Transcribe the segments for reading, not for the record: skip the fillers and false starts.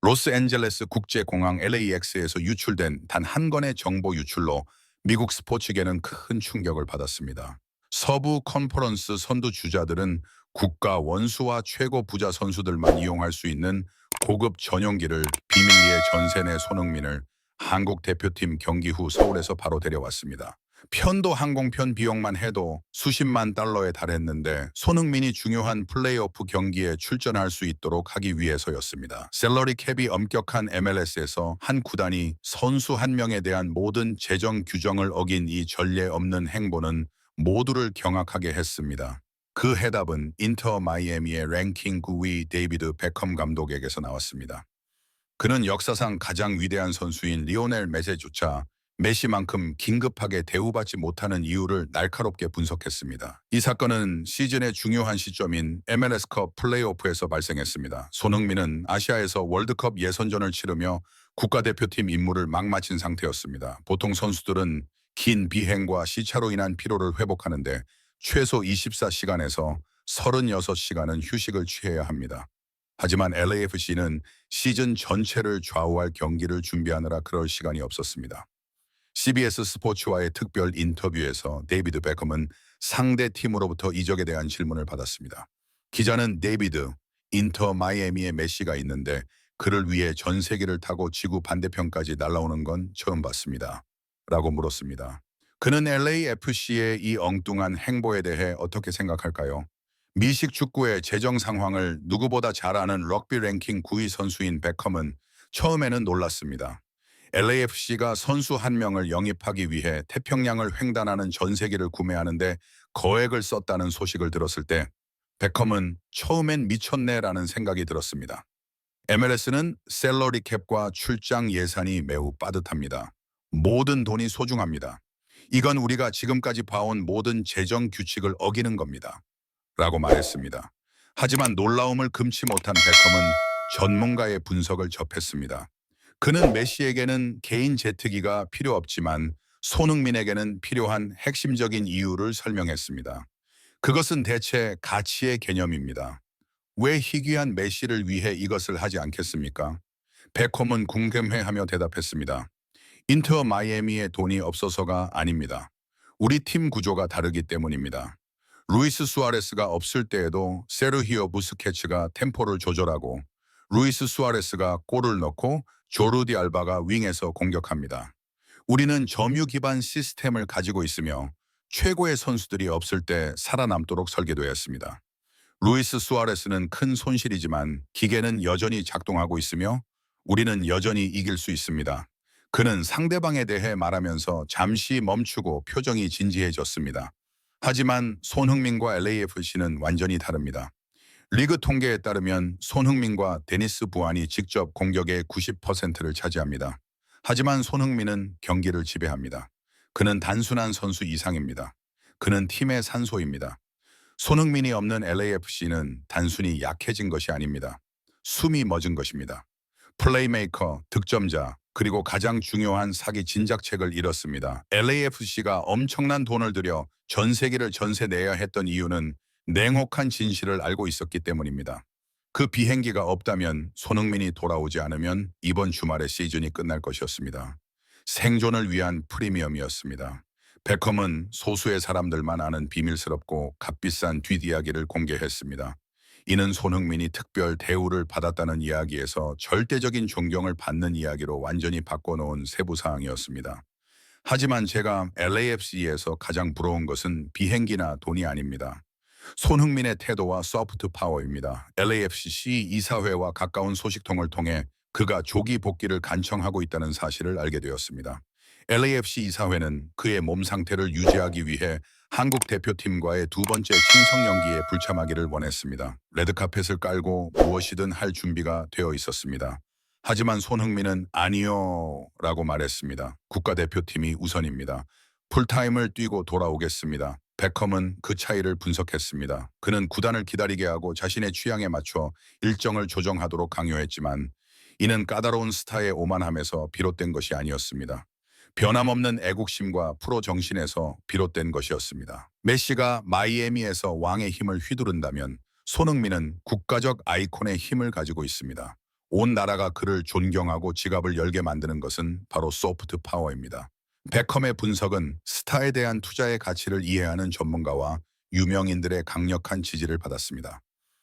로스앤젤레스 국제공항 LAX에서 유출된 단 한 건의 정보 유출로 미국 스포츠계는 큰 충격을 받았습니다. 서부 컨퍼런스 선두 주자들은 국가 원수와 최고 부자 선수들만 이용할 수 있는 고급 전용기를 비밀리에 전세 내 손흥민을 한국 대표팀 경기 후 서울에서 바로 데려왔습니다. 편도 항공편 비용만 해도 수십만 달러에 달했는데 손흥민이 중요한 플레이오프 경기에 출전할 수 있도록 하기 위해서였습니다. 셀러리 캡이 엄격한 MLS에서 한 구단이 선수 한 명에 대한 모든 재정 규정을 어긴 이 전례 없는 행보는 모두를 경악하게 했습니다. 그 해답은 인터 마이애미의 랭킹 9위 데이비드 베컴 감독에게서 나왔습니다. 그는 역사상 가장 위대한 선수인 리오넬 메시조차 메시만큼 긴급하게 대우받지 못하는 이유를 날카롭게 분석했습니다. 이 사건은 시즌의 중요한 시점인 MLS컵 플레이오프에서 발생했습니다. 손흥민은 아시아에서 월드컵 예선전을 치르며 국가대표팀 임무를 막 마친 상태였습니다. 보통 선수들은 긴 비행과 시차로 인한 피로를 회복하는데 최소 24시간에서 36시간은 휴식을 취해야 합니다. 하지만 LAFC는 시즌 전체를 좌우할 경기를 준비하느라 그럴 시간이 없었습니다. CBS 스포츠와의 특별 인터뷰에서 데이비드 베컴은 상대 팀으로부터 이적에 대한 질문을 받았습니다. 기자는 데이비드, 인터 마이애미에 메시가 있는데 그를 위해 전 세계를 타고 지구 반대편까지 날아오는 건 처음 봤습니다. 라고 물었습니다. 그는 LAFC의 이 엉뚱한 행보에 대해 어떻게 생각할까요? 미식 축구의 재정 상황을 누구보다 잘 아는 럭비 랭킹 9위 선수인 베컴은 처음에는 놀랐습니다. LAFC가 선수 한 명을 영입하기 위해 태평양을 횡단하는 전세기를 구매하는데 거액을 썼다는 소식을 들었을 때 베컴은 처음엔 미쳤네라는 생각이 들었습니다. MLS는 셀러리 캡과 출장 예산이 매우 빠듯합니다. 모든 돈이 소중합니다. 이건 우리가 지금까지 봐온 모든 재정 규칙을 어기는 겁니다. 라고 말했습니다. 하지만 놀라움을 금치 못한 베컴은 전문가의 분석을 접했습니다. 그는 메시에게는 개인 제트기가 필요 없지만 손흥민에게는 필요한 핵심적인 이유를 설명했습니다. 그것은 대체 가치의 개념입니다. 왜 희귀한 메시를 위해 이것을 하지 않겠습니까? 베컴은 궁금해하며 대답했습니다. 인터 마이애미에 돈이 없어서가 아닙니다. 우리 팀 구조가 다르기 때문입니다. 루이스 수아레스가 없을 때에도 세르히오 부스케츠가 템포를 조절하고 루이스 수아레스가 골을 넣고 조르디 알바가 윙에서 공격합니다. 우리는 점유 기반 시스템을 가지고 있으며 최고의 선수들이 없을 때 살아남도록 설계되었습니다. 루이스 수아레스는 큰 손실이지만 기계는 여전히 작동하고 있으며 우리는 여전히 이길 수 있습니다. 그는 상대방에 대해 말하면서 잠시 멈추고 표정이 진지해졌습니다. 하지만 손흥민과 LAFC는 완전히 다릅니다. 리그 통계에 따르면 손흥민과 데니스 부안이 직접 공격의 90%를 차지합니다. 하지만 손흥민은 경기를 지배합니다. 그는 단순한 선수 이상입니다. 그는 팀의 산소입니다. 손흥민이 없는 LAFC는 단순히 약해진 것이 아닙니다. 숨이 멎은 것입니다. 플레이메이커, 득점자, 그리고 가장 중요한 사기 진작책을 잃었습니다. LAFC가 엄청난 돈을 들여 전 세계를 전세 내야 했던 이유는 냉혹한 진실을 알고 있었기 때문입니다. 그 비행기가 없다면 손흥민이 돌아오지 않으면 이번 주말에 시즌이 끝날 것이었습니다. 생존을 위한 프리미엄이었습니다. 베컴은 소수의 사람들만 아는 비밀스럽고 값비싼 뒷이야기를 공개했습니다. 이는 손흥민이 특별 대우를 받았다는 이야기에서 절대적인 존경을 받는 이야기로 완전히 바꿔놓은 세부 사항이었습니다. 하지만 제가 LAFC에서 가장 부러운 것은 비행기나 돈이 아닙니다. 손흥민의 태도와 소프트 파워입니다. LAFC 이사회와 가까운 소식통을 통해 그가 조기 복귀를 간청하고 있다는 사실을 알게 되었습니다. LAFC 이사회는 그의 몸 상태를 유지하기 위해 한국 대표팀과의 두 번째 친선 연기에 불참하기를 원했습니다. 레드카펫을 깔고 무엇이든 할 준비가 되어 있었습니다. 하지만 손흥민은 아니요 라고 말했습니다. 국가대표팀이 우선입니다. 풀타임을 뛰고 돌아오겠습니다. 베컴은 그 차이를 분석했습니다. 그는 구단을 기다리게 하고 자신의 취향에 맞춰 일정을 조정하도록 강요했지만 이는 까다로운 스타의 오만함에서 비롯된 것이 아니었습니다. 변함없는 애국심과 프로 정신에서 비롯된 것이었습니다. 메시가 마이애미에서 왕의 힘을 휘두른다면 손흥민은 국가적 아이콘의 힘을 가지고 있습니다. 온 나라가 그를 존경하고 지갑을 열게 만드는 것은 바로 소프트 파워입니다. 베컴의 분석은 스타에 대한 투자의 가치를 이해하는 전문가와 유명인들의 강력한 지지를 받았습니다.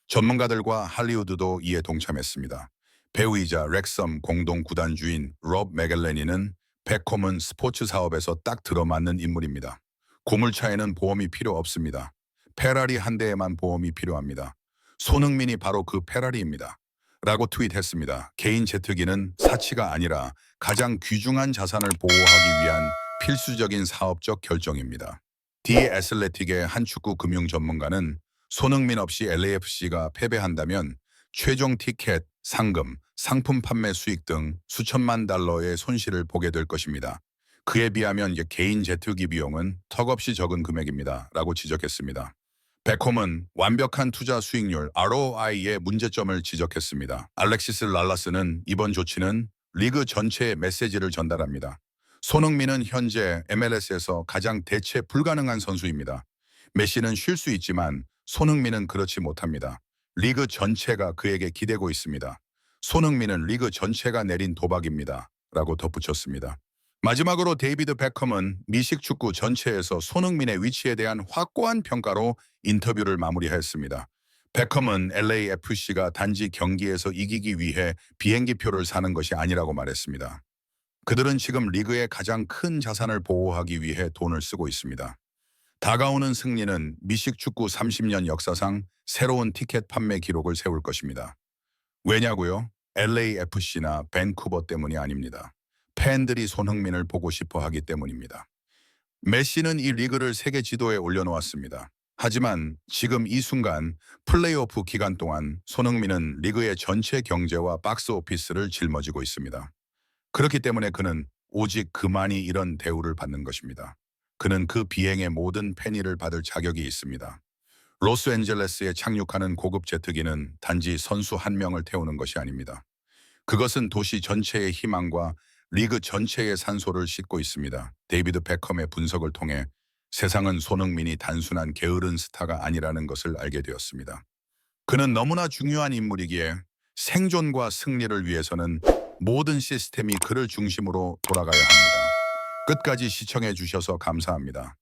전문가들과 할리우드도 이에 동참했습니다. 배우이자 렉섬 공동 구단주인 롭 맥앨레니는 베컴은 스포츠 사업에서 딱 들어맞는 인물입니다. 고물차에는 보험이 필요 없습니다. 페라리 한 대에만 보험이 필요합니다. 손흥민이 바로 그 페라리입니다. 라고 트윗했습니다. 개인 제트기는 사치가 아니라 가장 귀중한 자산을 보호하기 위한 필수적인 사업적 결정입니다. 디 애슬레틱의 한 축구 금융 전문가는 손흥민 없이 LAFC가 패배한다면 최종 티켓, 상금, 상품 판매 수익 등 수천만 달러의 손실을 보게 될 것입니다. 그에 비하면 개인 제트기 비용은 턱없이 적은 금액입니다. 라고 지적했습니다. 베컴은 완벽한 투자 수익률 ROI의 문제점을 지적했습니다. 알렉시스 랄라스는 이번 조치는 리그 전체에 메시지를 전달합니다. 손흥민은 현재 MLS에서 가장 대체 불가능한 선수입니다. 메시는 쉴 수 있지만 손흥민은 그렇지 못합니다. 리그 전체가 그에게 기대고 있습니다. 손흥민은 리그 전체가 내린 도박입니다. 라고 덧붙였습니다. 마지막으로 데이비드 베컴은 미식 축구 전체에서 손흥민의 위치에 대한 확고한 평가로 인터뷰를 마무리했습니다. 베컴은 LAFC가 단지 경기에서 이기기 위해 비행기표를 사는 것이 아니라고 말했습니다. 그들은 지금 리그의 가장 큰 자산을 보호하기 위해 돈을 쓰고 있습니다. 다가오는 승리는 미식 축구 30년 역사상 새로운 티켓 판매 기록을 세울 것입니다. 왜냐고요? LAFC나 밴쿠버 때문이 아닙니다. 팬들이 손흥민을 보고 싶어 하기 때문입니다. 메시는 이 리그를 세계 지도에 올려놓았습니다. 하지만 지금 이 순간 플레이오프 기간 동안 손흥민은 리그의 전체 경제와 박스 오피스를 짊어지고 있습니다. 그렇기 때문에 그는 오직 그만이 이런 대우를 받는 것입니다. 그는 그 비행의 모든 페니를 받을 자격이 있습니다. 로스앤젤레스에 착륙하는 고급 제트기는 단지 선수 한 명을 태우는 것이 아닙니다. 그것은 도시 전체의 희망과 리그 전체의 산소를 싣고 있습니다. 데이비드 베컴의 분석을 통해 세상은 손흥민이 단순한 게으른 스타가 아니라는 것을 알게 되었습니다. 그는 너무나 중요한 인물이기에 생존과 승리를 위해서는 모든 시스템이 그를 중심으로 돌아가야 합니다. 끝까지 시청해 주셔서 감사합니다.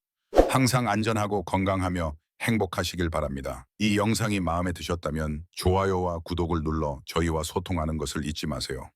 항상 안전하고 건강하며 행복하시길 바랍니다. 이 영상이 마음에 드셨다면 좋아요와 구독을 눌러 저희와 소통하는 것을 잊지 마세요.